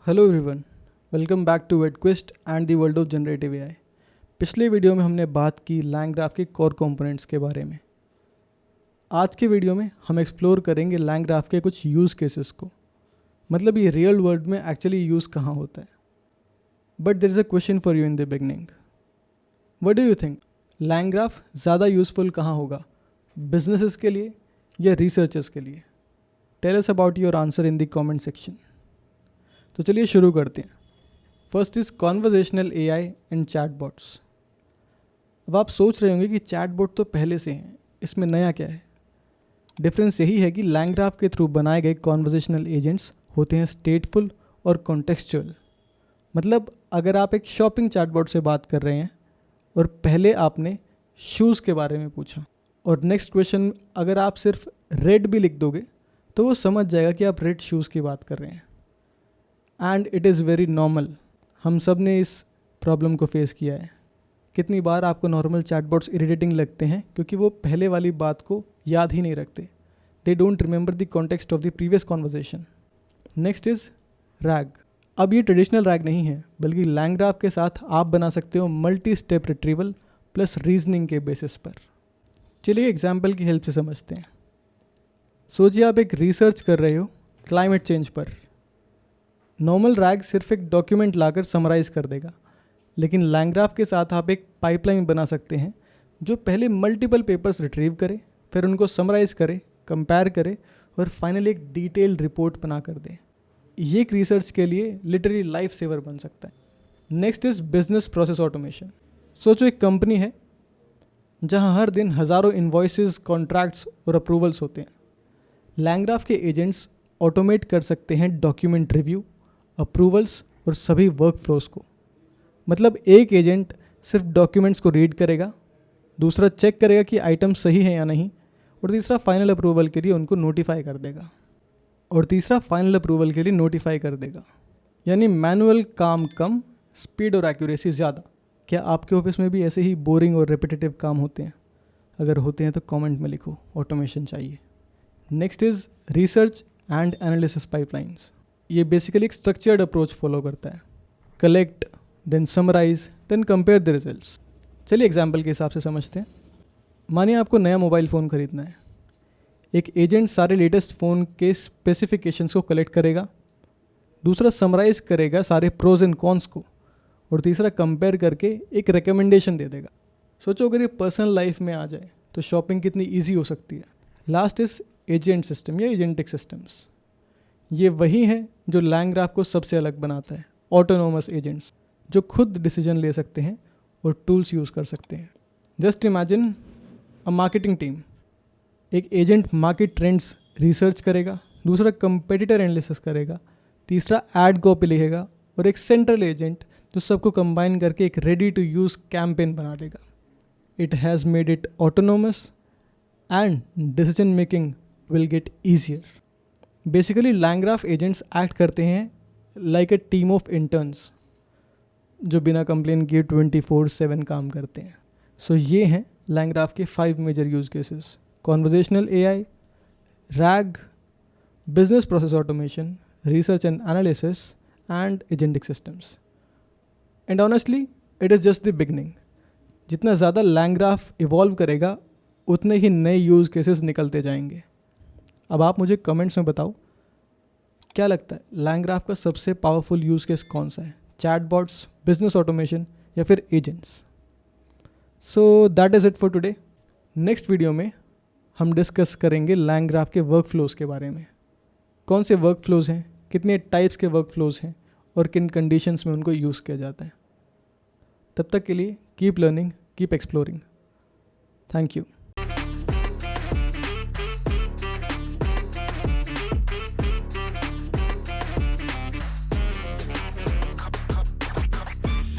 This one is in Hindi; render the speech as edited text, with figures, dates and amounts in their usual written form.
Hello everyone, welcome back to Wedquist and the world of generative AI. पिछले वीडियो में हमने बात की LangGraph के कोर कंपोनेंट्स के बारे में। आज के वीडियो में हम एक्सप्लोर करेंगे LangGraph के कुछ यूज़ केसेस को, मतलब ये रियल वर्ल्ड में एक्चुअली यूज़ कहाँ होता है। But there is a question for you in the beginning, what do you think LangGraph ज़्यादा यूज़फुल कहाँ होगा, बिजनेसेस के लिए या रिसर्चर्स के लिए? Tell us about your answer in the comment section. तो चलिए शुरू करते हैं। First is conversational AI and chatbots. अब आप सोच रहे होंगे कि चैटबॉट तो पहले से हैं, इसमें नया क्या है? डिफरेंस यही है कि LangGraph के थ्रू बनाए गए कॉन्वर्जेशनल एजेंट्स होते हैं स्टेटफुल और कॉन्टेक्सचुअल। मतलब अगर आप एक शॉपिंग चैटबॉट से बात कर रहे हैं और पहले आपने शूज़ के बारे में पूछा और नेक्स्ट क्वेश्चन अगर आप सिर्फ रेड भी लिख दोगे तो वो समझ जाएगा कि आप रेड शूज़ की बात कर रहे हैं। And it is very normal, हम सब ने इस प्रॉब्लम को फेस किया है। कितनी बार आपको नॉर्मल चैटबॉट्स इरिटेटिंग लगते हैं क्योंकि वो पहले वाली बात को याद ही नहीं रखते। They don't remember the context of the previous conversation. Next is rag. अब ये ट्रेडिशनल रैग नहीं है, बल्कि LangGraph के साथ आप बना सकते हो multi step retrieval plus reasoning के बेसिस पर। चलिए एग्जाम्पल की हेल्प से समझते हैं। सोचिए आप एक रिसर्च कर रहे हो क्लाइमेट चेंज पर। नॉर्मल रैग सिर्फ एक डॉक्यूमेंट लाकर समराइज़ कर देगा, लेकिन LangGraph के साथ आप एक पाइपलाइन बना सकते हैं जो पहले मल्टीपल पेपर्स रिट्रीव करे, फिर उनको समराइज़ करे, कंपेयर करे और फाइनली एक डिटेल्ड रिपोर्ट बना कर दे। ये एक रिसर्च के लिए लिटरली लाइफ सेवर बन सकता है। Next is business process automation. सोचो एक कंपनी है जहाँ हर दिन हज़ारों इन्वॉइसेस, कॉन्ट्रैक्ट्स और अप्रूवल्स होते हैं। LangGraph के एजेंट्स ऑटोमेट कर सकते हैं डॉक्यूमेंट रिव्यू, अप्रूवल्स और सभी वर्क फ्लोज को। मतलब एक एजेंट सिर्फ डॉक्यूमेंट्स को रीड करेगा, दूसरा चेक करेगा कि आइटम सही है या नहीं, और तीसरा फाइनल अप्रूवल के लिए उनको नोटिफाई कर देगा। यानी मैनुअल काम कम, स्पीड और एक्यूरेसी ज़्यादा। क्या आपके ऑफिस में भी ऐसे ही बोरिंग और रिपीटेटिव काम होते हैं? अगर होते हैं तो कमेंट में लिखो ऑटोमेशन चाहिए। Next is research and analysis pipelines. ये बेसिकली एक स्ट्रक्चर्ड अप्रोच फॉलो करता है। Collect, then summarise, then compare the results. चलिए एग्जांपल के हिसाब से समझते हैं। मानिए आपको नया मोबाइल फ़ोन ख़रीदना है। एक एजेंट सारे लेटेस्ट फ़ोन के स्पेसिफिकेशंस को कलेक्ट करेगा, दूसरा समराइज़ करेगा सारे प्रोज एंड कॉन्स को, और तीसरा कंपेयर करके एक रिकमेंडेशन दे देगा। सोचो अगर ये पर्सनल लाइफ में आ जाए तो शॉपिंग कितनी ईजी हो सकती है। लास्ट इज़ एजेंट सिस्टम या एजेंटिक सिस्टम्स। ये वही है जो LangGraph को सबसे अलग बनाता है। ऑटोनोमस एजेंट्स जो खुद डिसीजन ले सकते हैं और टूल्स यूज़ कर सकते हैं। Just imagine a marketing team. एक एजेंट मार्केट ट्रेंड्स रिसर्च करेगा, दूसरा कंपेटिटर एनालिसिस करेगा, तीसरा एड कॉपी लिखेगा, और एक सेंट्रल एजेंट जो सबको कंबाइन करके एक रेडी टू यूज़ कैंपेन बना देगा। It has made it autonomous and decision making will get easier. Basically LangGraph agents act करते हैं like a team of interns जो बिना कंप्लेन किए 24/7 काम करते हैं। सो ये हैं LangGraph के 5 major use cases: conversational AI, RAG, business process automation, research and analysis and agentic systems. And honestly it is just the beginning. जितना ज़्यादा LangGraph इवॉल्व करेगा उतने ही नए यूज़ केसेस निकलते जाएंगे। अब आप मुझे कमेंट्स में बताओ क्या लगता है LangGraph का सबसे पावरफुल यूज़ केस कौन सा है? चैटबॉट्स, बिजनेस ऑटोमेशन या फिर agents? So that is it for today. Next video में हम डिस्कस करेंगे LangGraph के वर्क फ्लोज़ के बारे में। कौन से वर्क फ्लोज़ हैं, कितने टाइप्स के वर्क फ्लोज़ हैं और किन कंडीशंस में उनको यूज़ किया जाता है। तब तक के लिए keep learning, keep exploring. Thank you.